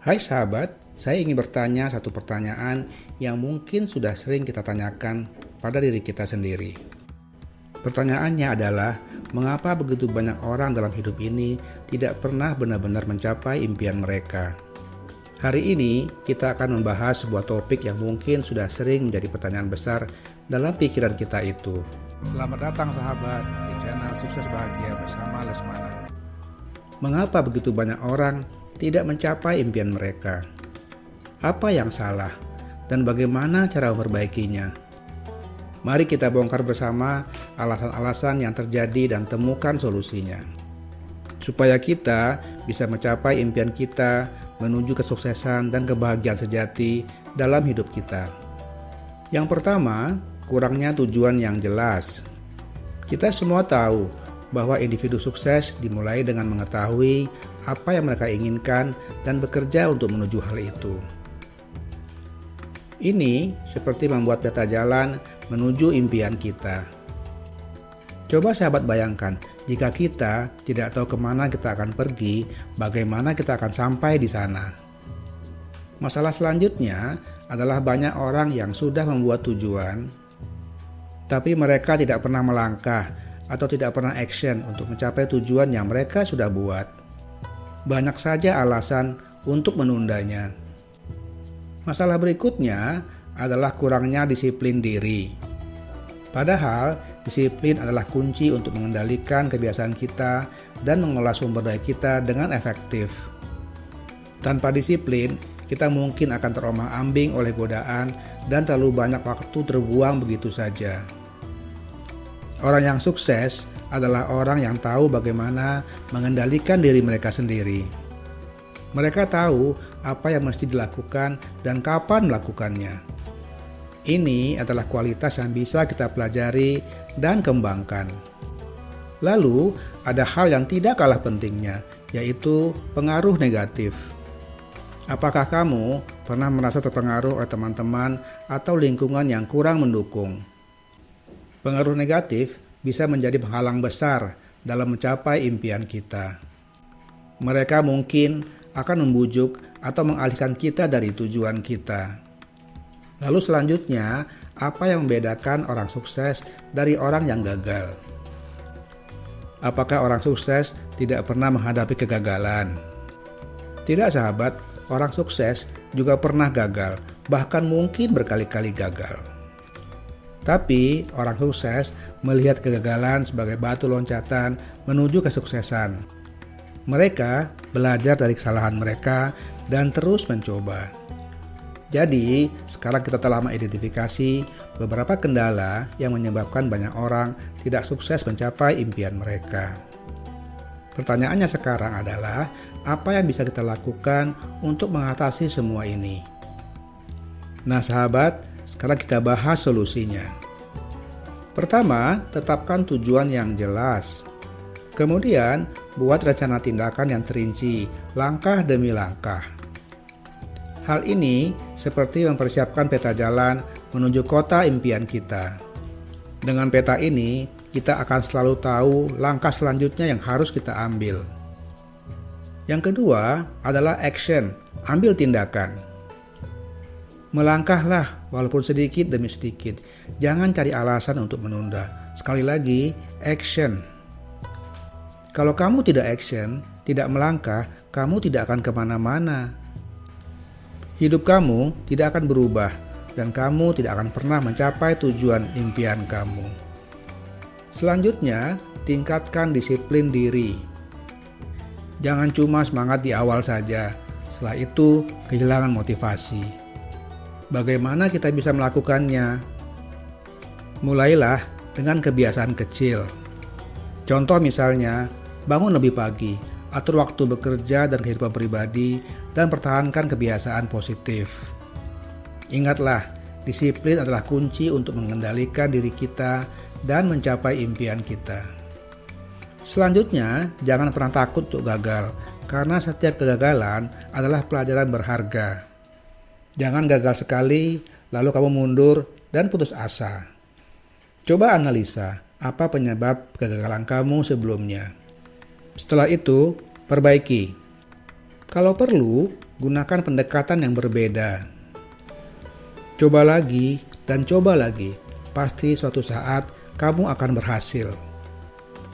Hai sahabat, saya ingin bertanya satu pertanyaan yang mungkin sudah sering kita tanyakan pada diri kita sendiri. Pertanyaannya adalah, mengapa begitu banyak orang dalam hidup ini tidak pernah benar-benar mencapai impian mereka? Hari ini kita akan membahas sebuah topik yang mungkin sudah sering menjadi pertanyaan besar dalam pikiran kita itu. Selamat datang sahabat di channel Sukses Bahagia bersama Lesmana. Mengapa begitu banyak orang tidak mencapai impian mereka? Apa yang salah dan bagaimana cara memperbaikinya? Mari kita bongkar bersama alasan-alasan yang terjadi dan temukan solusinya. Supaya kita bisa mencapai impian kita menuju kesuksesan dan kebahagiaan sejati dalam hidup kita. Yang pertama, kurangnya tujuan yang jelas. Kita semua tahu bahwa individu sukses dimulai dengan mengetahui apa yang mereka inginkan dan bekerja untuk menuju hal itu. Ini seperti membuat peta jalan menuju impian kita. Coba sahabat bayangkan, jika kita tidak tahu kemana kita akan pergi, bagaimana kita akan sampai di sana. Masalah selanjutnya adalah banyak orang yang sudah membuat tujuan, tapi mereka tidak pernah melangkah atau tidak pernah action untuk mencapai tujuan yang mereka sudah buat. Banyak saja alasan untuk menundanya. Masalah berikutnya adalah kurangnya disiplin diri. Padahal, disiplin adalah kunci untuk mengendalikan kebiasaan kita dan mengolah sumber daya kita dengan efektif. Tanpa disiplin, kita mungkin akan terombang-ambing oleh godaan dan terlalu banyak waktu terbuang begitu saja. Orang yang sukses adalah orang yang tahu bagaimana mengendalikan diri mereka sendiri. Mereka tahu apa yang mesti dilakukan dan kapan melakukannya. Ini adalah kualitas yang bisa kita pelajari dan kembangkan. Lalu, ada hal yang tidak kalah pentingnya, yaitu pengaruh negatif. Apakah kamu pernah merasa terpengaruh oleh teman-teman atau lingkungan yang kurang mendukung? Pengaruh negatif bisa menjadi penghalang besar dalam mencapai impian kita. Mereka mungkin akan membujuk atau mengalihkan kita dari tujuan kita. Lalu selanjutnya, apa yang membedakan orang sukses dari orang yang gagal? Apakah orang sukses tidak pernah menghadapi kegagalan? Tidak sahabat, orang sukses juga pernah gagal, bahkan mungkin berkali-kali gagal. Tapi orang sukses melihat kegagalan sebagai batu loncatan menuju kesuksesan. Mereka belajar dari kesalahan mereka dan terus mencoba. Jadi, sekarang kita telah mengidentifikasi beberapa kendala yang menyebabkan banyak orang tidak sukses mencapai impian mereka. Pertanyaannya sekarang adalah, apa yang bisa kita lakukan untuk mengatasi semua ini? Nah sahabat, sekarang kita bahas solusinya. Pertama, tetapkan tujuan yang jelas. Kemudian, buat rencana tindakan yang terinci, langkah demi langkah. Hal ini seperti mempersiapkan peta jalan menuju kota impian kita. Dengan peta ini, kita akan selalu tahu langkah selanjutnya yang harus kita ambil. Yang kedua adalah action, ambil tindakan. Melangkahlah walaupun sedikit demi sedikit. Jangan cari alasan untuk menunda. Sekali lagi, action. Kalau kamu tidak action, tidak melangkah, kamu tidak akan kemana-mana. Hidup kamu tidak akan berubah, dan kamu tidak akan pernah mencapai tujuan impian kamu. Selanjutnya, tingkatkan disiplin diri. Jangan cuma semangat di awal saja, setelah itu kehilangan motivasi. Bagaimana kita bisa melakukannya? Mulailah dengan kebiasaan kecil. Contoh misalnya, bangun lebih pagi, atur waktu bekerja dan kehidupan pribadi, dan pertahankan kebiasaan positif. Ingatlah, disiplin adalah kunci untuk mengendalikan diri kita dan mencapai impian kita. Selanjutnya, jangan pernah takut untuk gagal, karena setiap kegagalan adalah pelajaran berharga. Jangan gagal sekali, lalu kamu mundur dan putus asa. Coba analisa, apa penyebab kegagalan kamu sebelumnya. Setelah itu, perbaiki. Kalau perlu, Gunakan pendekatan yang berbeda. Coba lagi dan coba lagi. Pasti suatu saat kamu akan berhasil.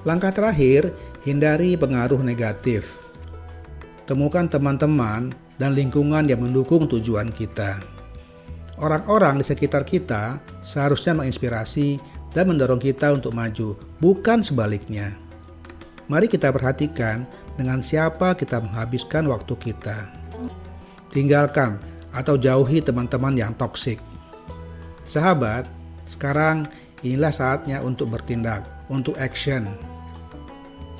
Langkah terakhir, hindari pengaruh negatif. Temukan teman-teman dan lingkungan yang mendukung tujuan kita. Orang-orang di sekitar kita seharusnya menginspirasi dan mendorong kita untuk maju, bukan sebaliknya. Mari kita perhatikan dengan siapa kita menghabiskan waktu kita. Tinggalkan atau jauhi teman-teman yang toksik. Sahabat, sekarang inilah saatnya untuk bertindak, untuk action.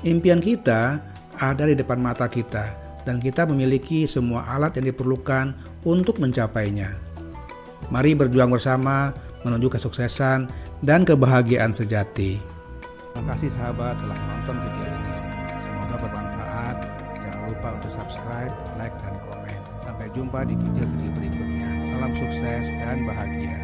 Impian kita ada di depan mata kita, dan kita memiliki semua alat yang diperlukan untuk mencapainya. Mari berjuang bersama menuju kesuksesan dan kebahagiaan sejati. Terima kasih sahabat telah menonton video ini. Semoga bermanfaat. Jangan lupa untuk subscribe, like, dan komen. Sampai jumpa di video-video berikutnya. Salam sukses dan bahagia.